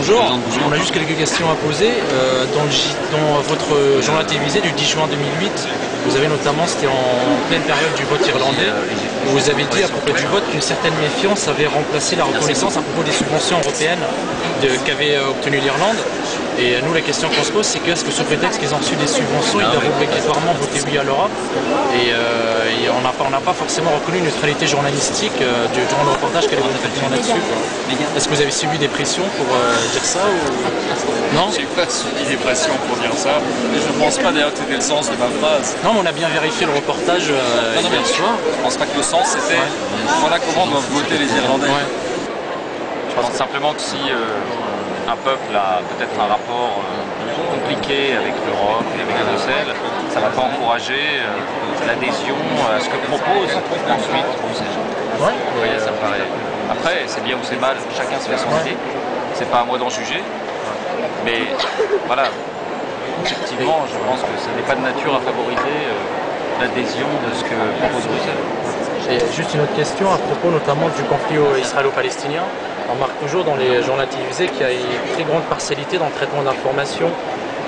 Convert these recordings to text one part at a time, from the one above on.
Bonjour, on a juste quelques questions à poser. Dans votre journal télévisé du 10 juin 2008, vous avez notamment, c'était en pleine période du vote irlandais, où vous avez dit à propos du vote qu'une certaine méfiance avait remplacé la reconnaissance à propos des subventions européennes qu'avait obtenues l'Irlande. Et nous, la question qu'on se pose, c'est qu'est-ce que sous prétexte qu'ils ont reçu des subventions, ils doivent obligatoirement voter oui à l'Europe. Et on n'a pas forcément reconnu une neutralité journalistique durant le reportage qu'elle est effectivement là-dessus. Est-ce que vous avez subi des pressions pour dire ça ou... Non, j'ai pas subi des pressions pour dire ça. Et je pense pas d'ailleurs que c'était le sens de ma phrase. Non, mais on a bien vérifié le reportage hier soir. Je pense pas que le sens c'était voilà comment doivent voter les Irlandais. Ouais. Je pense simplement que si un peuple a peut-être un rapport compliqué avec l'Europe et avec Bruxelles, ça ne va pas encourager l'adhésion à ce que propose ensuite Bruxelles. Ouais. Vous voyez, ça me paraît. Après, c'est bien ou c'est mal, chacun se fait son idée. C'est pas à moi d'en juger. Mais voilà, effectivement, je pense que ce n'est pas de nature à favoriser l'adhésion de ce que propose Bruxelles. Et juste une autre question à propos notamment du conflit israélo-palestinien. On remarque toujours dans les journaux télévisés qu'il y a une très grande partialité dans le traitement d'informations.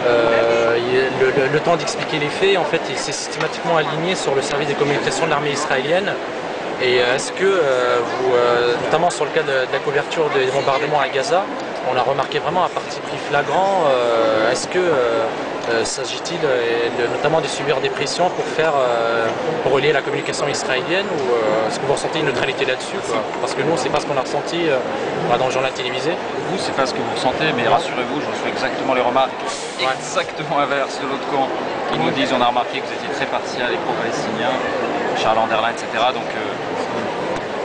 Le temps d'expliquer les faits, en fait, il s'est systématiquement aligné sur le service des communications de l'armée israélienne. Et est-ce que, notamment sur le cas de la couverture des bombardements à Gaza, on a remarqué vraiment un parti pris flagrant. Est-ce que s'agit-il notamment de subir des pressions pour relier la communication israélienne ou est-ce que vous ressentez une neutralité là-dessus? Parce que nous, c'est pas ce qu'on a ressenti dans le journal télévisé. Vous, c'est pas ce que vous ressentez, mais rassurez-vous, je reçois exactement les remarques exactement inverses de l'autre camp qui nous disent on a remarqué que vous étiez très partial et pro-palestinien, Charles Anderlin, etc. Donc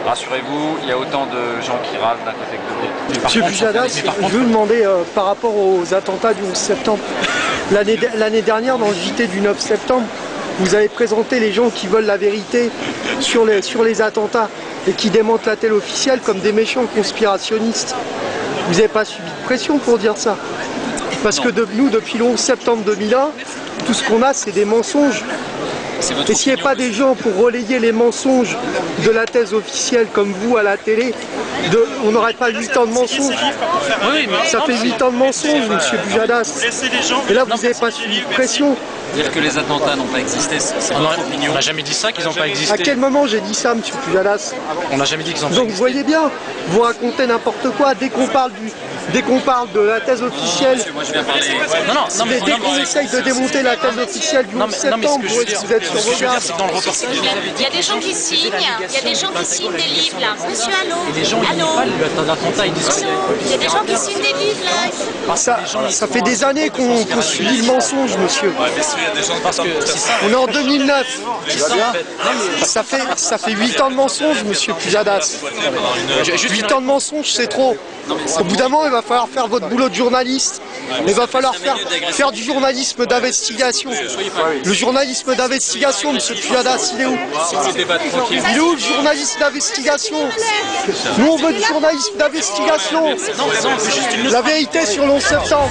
rassurez-vous, il y a autant de gens qui râlent d'un côté que de l'autre. Monsieur Pujadas, je veux demander par rapport aux attentats du 11 septembre. L'année dernière, dans le JT du 9 septembre, vous avez présenté les gens qui veulent la vérité sur les attentats et qui démentent la télé officielle comme des méchants conspirationnistes. Vous n'avez pas subi de pression pour dire ça? Parce que nous, depuis le 11 septembre 2001, tout ce qu'on a, c'est des mensonges. Et s'il n'y avait pas des gens pour relayer les mensonges de la thèse officielle comme vous à la télé, on n'aurait pas 8 ans de mensonges. Oui, mais ça fait 8 ans de mensonges, monsieur Pujadas. Et là, vous n'avez pas subi de pression. Dire que les attentats n'ont pas existé, c'est votre opinion. On n'a jamais dit ça, qu'ils n'ont pas existé. À quel moment j'ai dit ça, monsieur Pujadas? On n'a jamais dit qu'ils n'ont pas Donc existé. vous voyez bien, vous racontez n'importe quoi dès qu'on parle de la thèse officielle. Moi, je viens parler. Dès qu'on essaye de démonter la thèse officielle du 11 septembre, vous êtes sur vos gardes. Il y a des gens qui signent, il y a des gens qui signent des livres là. Monsieur, allô? Et les gens, ils disent pas l'attentat, ils disent que Il y a des gens qui signent des livres là. Ça fait des années qu'on subit le mensonge, monsieur. parce que c'est ça. On est en 2009. Ça fait 8 ans de mensonges, monsieur Pujadas. 8 ans de mensonges, c'est trop. Au bout d'un moment, il va falloir faire votre boulot de journaliste. Il va falloir faire du journalisme d'investigation. Le journalisme d'investigation, monsieur Pujadas, il est où? Il est où le journalisme d'investigation? Nous, on veut du journalisme d'investigation. La vérité sur le 11 septembre.